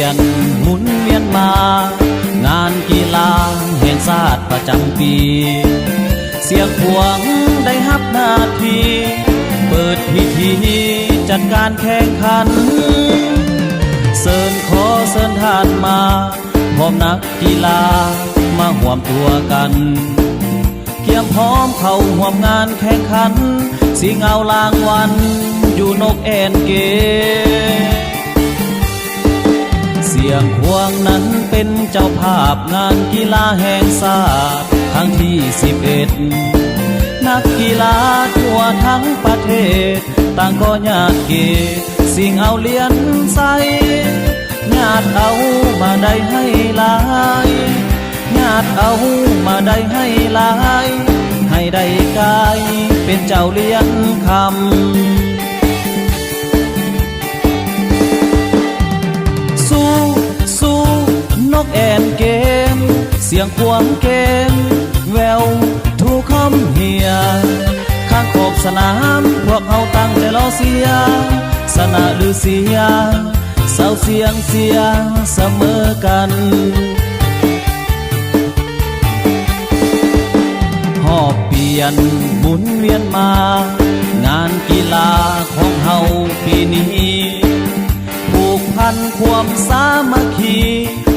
ยนหมุนเวียนมางานกีฬาแห่งชาติประจำปีเสียงขวงได้รับหน้าที่เปิดพิธีจัดการแข่งขันเชิญท่านมาพร้อมนักกีฬามาร่วมตัวกันเกียมพร้อมเข้าร่วมงานแข่งขันสิเงาลางวันอยู่นกแอ่นเกเสียงขวงนั้นเป็นเจ้าภาพงานกีฬาแห่งชาติครั้งที่11นักกีฬาทั่วทั้งประเทศต่างก็ญาติเกสิ่งเอาเหรียญใส่ญาติเอามาได้ให้หลายญาติเอามาได้ให้หลายให้ได้กายเป็นเจ้าเหรียญคำสู้นกแอ่นเกมเสียงขวงเกมแววทุกคำเฮียข้างขอบสนามพวกเขาตั้งใจรอเสียสนะหรือเสียเศร้าเสียงเสมอกันหอบเปลี่ยนหมุนเวียนมางานกีฬาของเฮาปีนี้ผูกพันความสามัคคี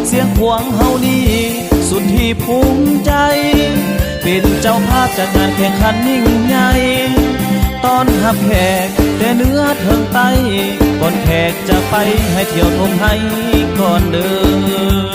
เสียงขวงเฮานี้สุดที่ภูมิใจเป็นเจ้าภาพจัดงานแข่งขันยิ่งใหญ่ต้อนรับแขกแต่เนื้อเทิงไตก่อนแขกจะไปให้เที่ยวทงให้ก่อนเดิน